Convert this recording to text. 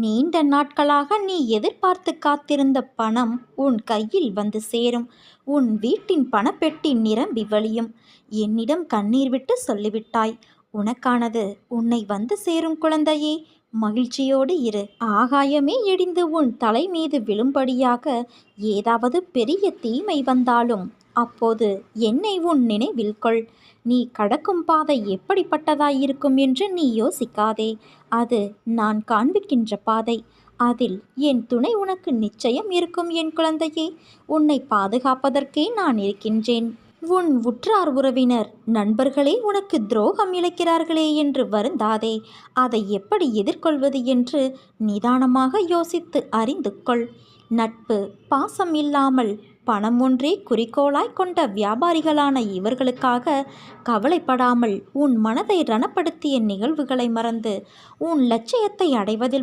நீண்ட நாட்களாக நீ எதிர்பார்த்து காத்திருந்த பணம் உன் கையில் வந்து சேரும். உன் வீட்டின் பணப்பெட்டி நிரம்பி வழியும். என்னிடம் கண்ணீர் விட்டு சொல்லிவிட்டாய். உனக்கானது உன்னை வந்து சேரும் குழந்தையே. மகிழ்ச்சியோடு இரு. ஆகாயமே இடிந்து உன் தலை மீது விழும்படியாக ஏதாவது பெரிய தீமை வந்தாலும் அப்போது என்னை உன் நினைவில் கொள். நீ கடக்கும் பாதை எப்படிப்பட்டதாயிருக்கும் என்று நீ யோசிக்காதே. அது நான் காண்பிக்கின்ற பாதை. அதில் என் துணை உனக்கு நிச்சயம் இருக்கும் என் குழந்தையே. உன்னை பாதுகாப்பதற்கே நான் இருக்கின்றேன். உன் உற்றார் உறவினர் நண்பர்களே உனக்கு துரோகம் இழைக்கிறார்களே என்று வருந்தாதே. அதை எப்படி எதிர்கொள்வது என்று நிதானமாக யோசித்து அறிந்து கொள். நட்பு பாசம் இல்லாமல் பணம் ஒன்றே குறிக்கோளாய் கொண்ட வியாபாரிகளான இவர்களுக்காக கவலைப்படாமல் உன் மனதை ரணப்படுத்திய நிகழ்வுகளை மறந்து உன் லட்சியத்தை அடைவதில்